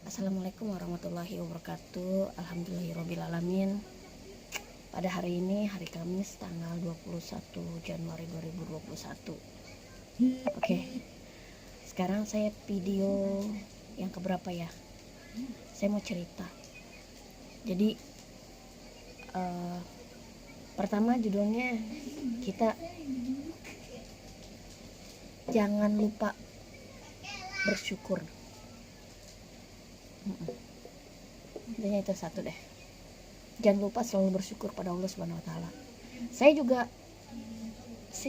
Assalamualaikum warahmatullahi wabarakatuh. Alhamdulillahirrabbilalamin. Pada hari ini, hari Kamis, tanggal 21 Januari 2021. Oke, sekarang saya video yang keberapa ya? Saya mau cerita. Jadi, pertama judulnya, kita jangan lupa bersyukur. Intinya itu satu deh, jangan lupa selalu bersyukur pada Allah Subhanahu Wa Taala. Saya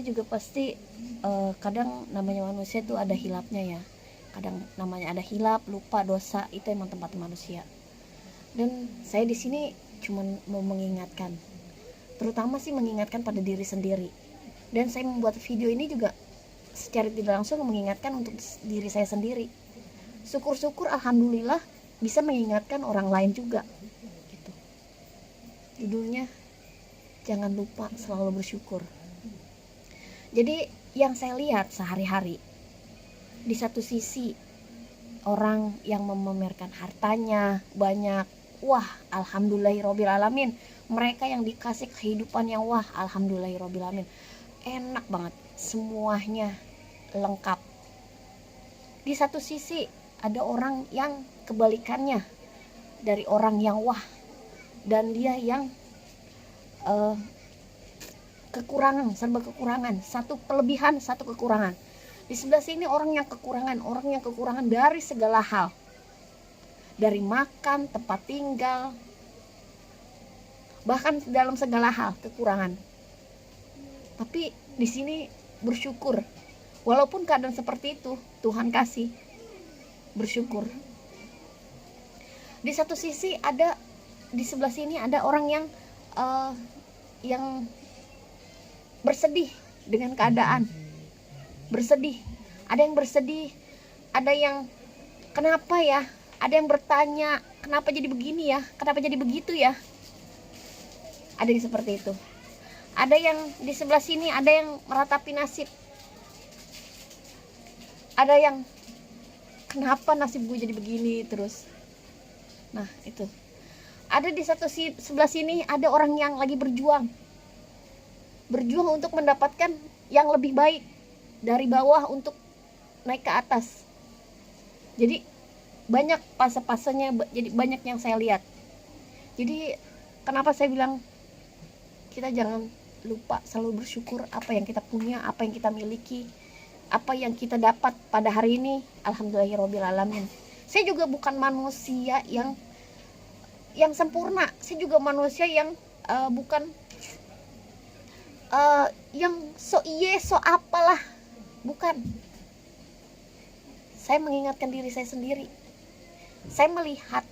juga pasti kadang namanya manusia itu ada hilapnya ya, kadang namanya ada hilap, lupa, dosa, itu emang tempat manusia. Dan saya di sini cuma mau mengingatkan, terutama sih mengingatkan pada diri sendiri. Dan saya membuat video ini juga secara tidak langsung mengingatkan untuk diri saya sendiri. Syukur-syukur alhamdulillah bisa mengingatkan orang lain juga gitu. Judulnya jangan lupa selalu bersyukur. Jadi yang saya lihat sehari-hari, di satu sisi orang yang memamerkan hartanya banyak, wah alhamdulillahirrabbilalamin. Mereka yang dikasih kehidupan yang wah alhamdulillahirrabbilalamin, enak banget, semuanya lengkap. Di satu sisi ada orang yang kebalikannya dari orang yang wah, dan dia yang kekurangan, serba kekurangan, satu kelebihan satu kekurangan. Di sebelah sini orang yang kekurangan dari segala hal, dari makan, tempat tinggal, bahkan dalam segala hal kekurangan. Tapi di sini bersyukur, walaupun keadaan seperti itu Tuhan kasih, bersyukur. Di satu sisi ada, di sebelah sini ada orang yang bersedih dengan keadaan, bersedih. Ada yang bersedih, ada yang kenapa ya, ada yang bertanya kenapa jadi begini ya, kenapa jadi begitu ya. Ada yang seperti itu. Ada yang di sebelah sini, ada yang meratapi nasib, ada yang kenapa nasib gue jadi begini terus. Nah itu, ada di sebelah sini ada orang yang lagi berjuang untuk mendapatkan yang lebih baik, dari bawah untuk naik ke atas. Jadi banyak fase-fasenya, jadi banyak yang saya lihat. Jadi kenapa saya bilang kita jangan lupa selalu bersyukur apa yang kita punya, apa yang kita miliki, apa yang kita dapat pada hari ini. Alhamdulillahirrabbilalamin. Saya juga bukan manusia yang sempurna. Saya juga manusia yang bukan yang so apalah, bukan. Saya mengingatkan diri saya sendiri. Saya melihat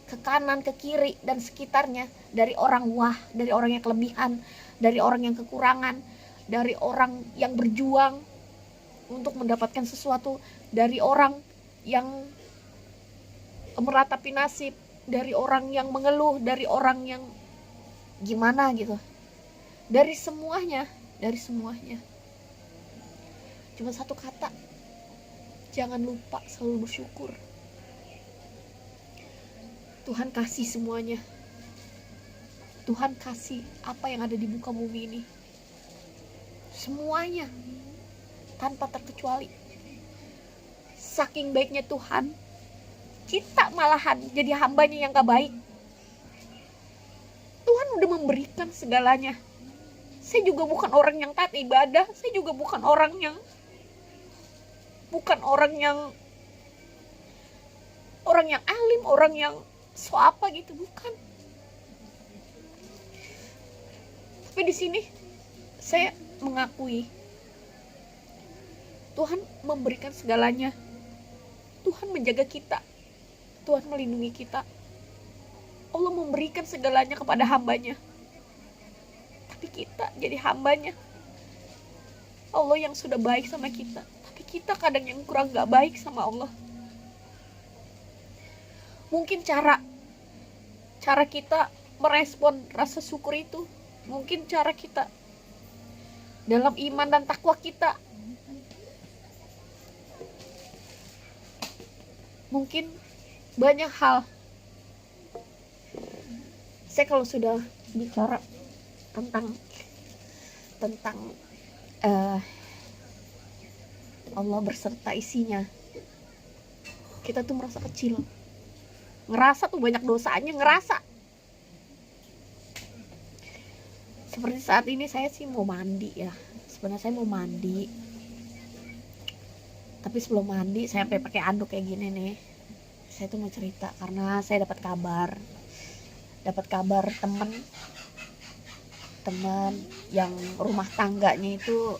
ke kanan, ke kiri dan sekitarnya, dari orang wah, dari orang yang kelebihan, dari orang yang kekurangan, dari orang yang berjuang untuk mendapatkan sesuatu, dari orang yang meratapi nasib, dari orang yang mengeluh, dari orang yang gimana gitu. Dari semuanya. Cuma satu kata, jangan lupa selalu bersyukur. Tuhan kasih semuanya. Tuhan kasih apa yang ada di muka bumi ini, semuanya tanpa terkecuali. Saking baiknya Tuhan, kita malahan jadi hambanya yang gak baik. Tuhan udah memberikan segalanya. Saya juga bukan orang yang taat ibadah, saya juga bukan orang yang alim, orang yang so apa gitu, bukan. Tapi di sini saya mengakui Tuhan memberikan segalanya. Tuhan menjaga kita, Tuhan melindungi kita. Allah memberikan segalanya kepada hambanya, tapi kita jadi hambanya. Allah yang sudah baik sama kita, tapi kita kadang yang kurang gak baik sama Allah. Mungkin cara kita merespon rasa syukur itu, mungkin cara kita dalam iman dan takwa kita mungkin banyak hal. Saya kalau sudah bicara tentang Allah berserta isinya, kita tuh merasa kecil, ngerasa tuh banyak dosanya, ngerasa. Seperti saat ini saya sih mau mandi ya, sebenarnya saya mau mandi, tapi sebelum mandi saya pakai anduk kayak gini nih. Saya tuh mau cerita karena saya dapat kabar teman yang rumah tangganya itu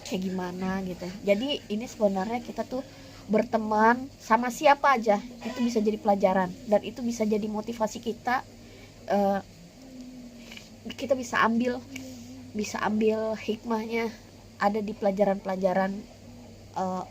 kayak gimana gitu. Jadi ini sebenarnya kita tuh berteman sama siapa aja itu bisa jadi pelajaran, dan itu bisa jadi motivasi kita. Kita bisa ambil hikmahnya ada di pelajaran-pelajaran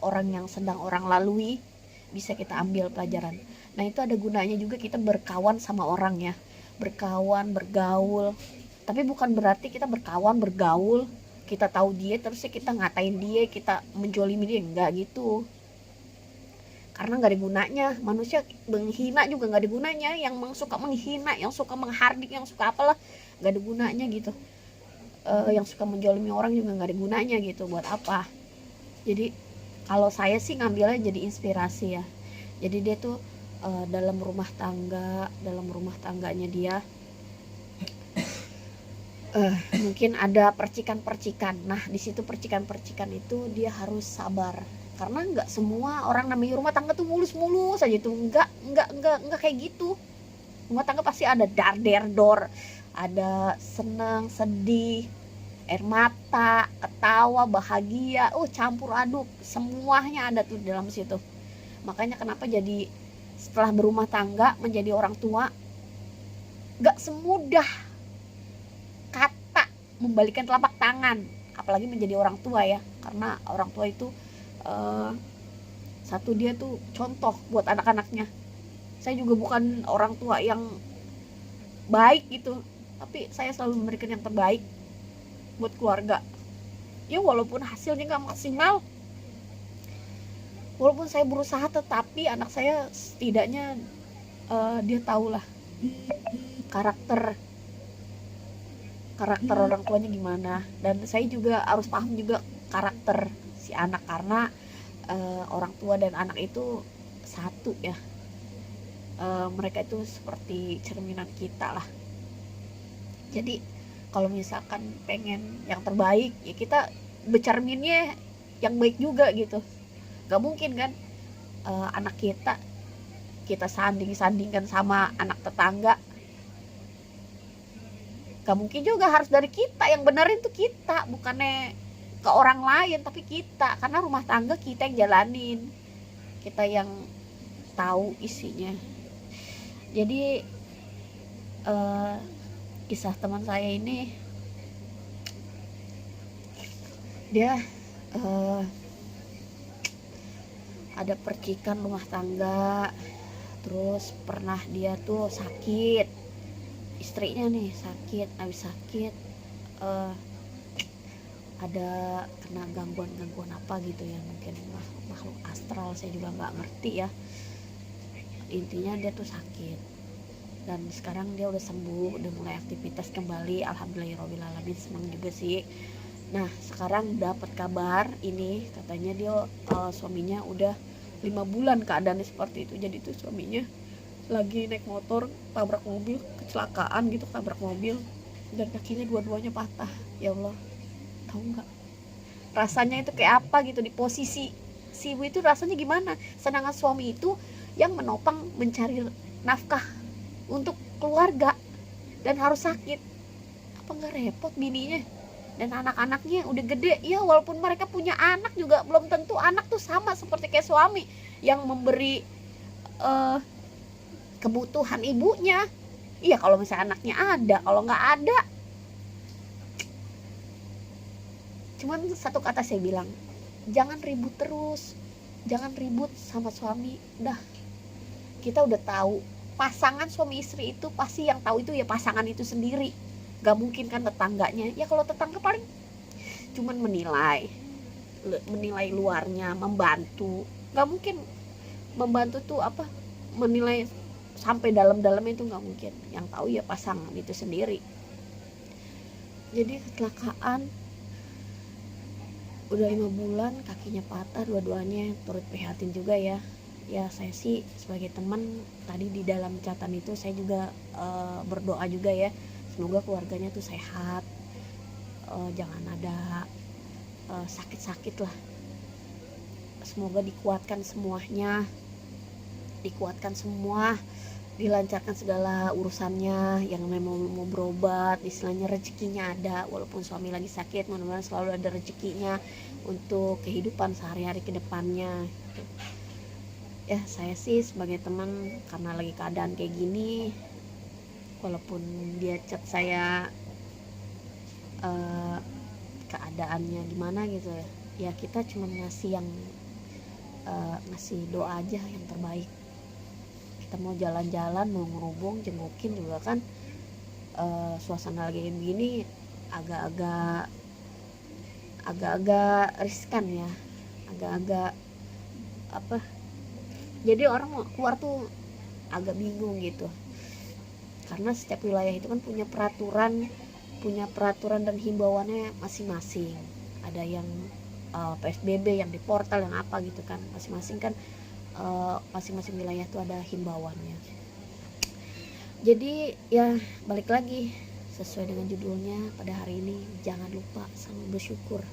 orang yang sedang orang lalui, bisa kita ambil pelajaran. Nah itu ada gunanya juga kita berkawan sama orang ya, berkawan, bergaul. Tapi bukan berarti kita bergaul, kita tahu dia terusnya kita ngatain dia, kita menjolimi dia, enggak gitu. Karena nggak ada gunanya, manusia menghina juga nggak ada gunanya. Yang suka menghina, yang suka menghardik, yang suka apalah, nggak ada gunanya gitu. Yang suka menjolimi orang juga nggak ada gunanya gitu, buat apa. Jadi kalau saya sih ngambilnya jadi inspirasi ya. Jadi dia tuh dalam rumah tangganya dia mungkin ada percikan-percikan. Nah di situ percikan-percikan itu dia harus sabar, karena nggak semua orang namanya rumah tangga tuh mulus-mulus aja tuh, nggak kayak gitu. Rumah tangga pasti ada dar-der-dor, ada senang, sedih, air mata, ketawa, bahagia, campur aduk, semuanya ada tuh dalam situ. Makanya kenapa jadi setelah berumah tangga menjadi orang tua gak semudah kata membalikkan telapak tangan, apalagi menjadi orang tua ya. Karena orang tua itu satu, dia tuh contoh buat anak-anaknya. Saya juga bukan orang tua yang baik gitu, tapi saya selalu memberikan yang terbaik buat keluarga ya, walaupun hasilnya gak maksimal, walaupun saya berusaha, tetapi anak saya setidaknya dia tahulah karakter orang tuanya gimana. Dan saya juga harus paham juga karakter si anak, karena orang tua dan anak itu satu ya. Mereka itu seperti cerminan kita lah. Jadi kalau misalkan pengen yang terbaik ya kita bercerminnya yang baik juga gitu. Gak mungkin kan anak kita sandingkan sama anak tetangga. Gak mungkin juga, harus dari kita yang benerin tuh kita, bukannya ke orang lain, tapi kita, karena rumah tangga kita yang jalanin, kita yang tahu isinya. Jadi kisah teman saya ini, dia ada percikan rumah tangga, terus pernah dia tuh sakit, istrinya nih sakit, habis sakit ada kena gangguan apa gitu ya, mungkin makhluk astral, saya juga nggak ngerti ya. Intinya dia tuh sakit, dan sekarang dia udah sembuh, udah mulai aktivitas kembali, alhamdulillahirobbilalamin, senang juga sih. Nah sekarang dapat kabar ini, katanya dia suaminya udah 5 bulan keadaannya seperti itu. Jadi tuh suaminya lagi naik motor, tabrak mobil, kecelakaan gitu, tabrak mobil, dan kakinya dua-duanya patah. Ya Allah, tahu nggak rasanya itu kayak apa gitu, di posisi si ibu itu rasanya gimana. Sedangkan suami itu yang menopang mencari nafkah untuk keluarga dan harus sakit, apa nggak repot bininya dan anak-anaknya udah gede ya. Walaupun mereka punya anak juga belum tentu anak tuh sama seperti kayak suami yang memberi kebutuhan ibunya. Iya kalau misalnya anaknya ada, kalau nggak ada. Cuman satu kata saya bilang, jangan ribut terus, jangan ribut sama suami. Udah, kita udah tahu pasangan suami istri itu pasti yang tahu itu ya pasangan itu sendiri, gak mungkin kan tetangganya. Ya kalau tetangga paling cuman menilai luarnya, membantu, nggak mungkin membantu tuh apa, menilai sampai dalam-dalam itu nggak mungkin. Yang tahu ya pasangan itu sendiri. Jadi kecelakaan udah 5 bulan, kakinya patah dua-duanya, turut prihatin juga ya. Ya saya sih sebagai teman, tadi di dalam catatan itu saya juga berdoa juga ya, semoga keluarganya tuh sehat, jangan ada sakit-sakit lah, semoga dikuatkan semuanya, dikuatkan semua, dilancarkan segala urusannya, yang memang mau berobat istilahnya rezekinya ada, walaupun suami lagi sakit mudah-mudahan selalu ada rezekinya untuk kehidupan sehari-hari ke depannya. Ya saya sih sebagai teman, karena lagi keadaan kayak gini, walaupun dia chat saya keadaannya gimana gitu ya, kita cuma ngasih yang ngasih doa aja yang terbaik. Kita mau jalan-jalan, mau ngerubung, jengukin juga kan, suasana lagi begini agak-agak riskan ya, agak-agak apa, jadi orang mau keluar tuh agak bingung gitu, karena setiap wilayah itu kan punya peraturan dan himbauannya masing-masing. Ada yang PSBB, yang di portal, yang apa gitu kan, masing-masing kan masing-masing wilayah tuh ada himbauannya. Jadi ya balik lagi sesuai dengan judulnya pada hari ini, jangan lupa selalu bersyukur,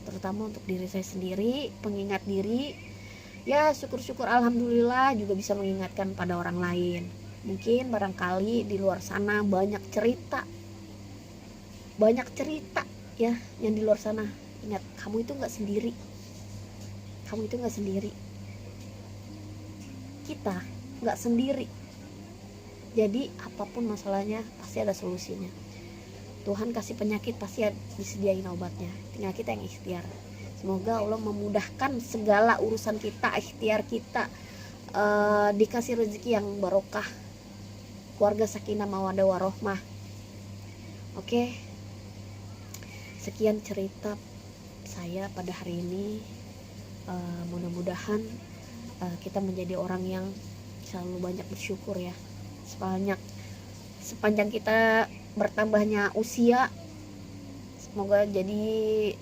terutama untuk diri saya sendiri, pengingat diri. Ya syukur-syukur alhamdulillah juga bisa mengingatkan pada orang lain. Mungkin barangkali di luar sana banyak cerita ya yang di luar sana. Ingat, kamu itu nggak sendiri, kamu itu nggak sendiri, kita nggak sendiri. Jadi apapun masalahnya pasti ada solusinya. Tuhan kasih penyakit pasti disediain obatnya, tinggal kita yang ikhtiar. Semoga Allah memudahkan segala urusan kita, ikhtiar kita, dikasih rezeki yang barokah, keluarga sakinah mawaddah warohmah. Oke, sekian cerita saya pada hari ini. Mudah-mudahan kita menjadi orang yang selalu banyak bersyukur ya, sepanjang kita bertambahnya usia. Semoga jadi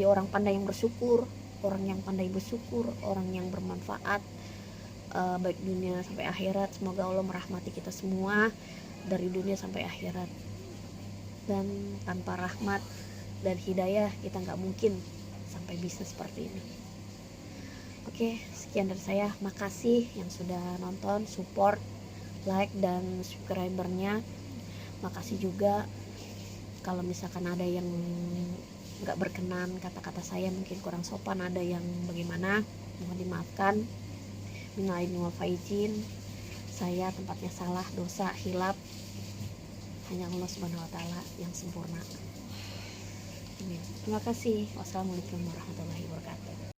orang pandai yang bersyukur, orang yang pandai bersyukur, orang yang bermanfaat, baik dunia sampai akhirat. Semoga Allah merahmati kita semua dari dunia sampai akhirat, dan tanpa rahmat dan hidayah kita nggak mungkin sampai bisa seperti ini. Oke, sekian dari saya. Makasih yang sudah nonton, support, like dan subscribernya. Makasih juga kalau misalkan ada yang nggak berkenan kata-kata saya, mungkin kurang sopan, ada yang bagaimana, mohon dimaafkan. Minal aidin wal faizin. Saya tempatnya salah, dosa, hilap, hanya Allah Subhanahu wa taala yang sempurna. Amin. Terima kasih. Wassalamualaikum warahmatullahi wabarakatuh.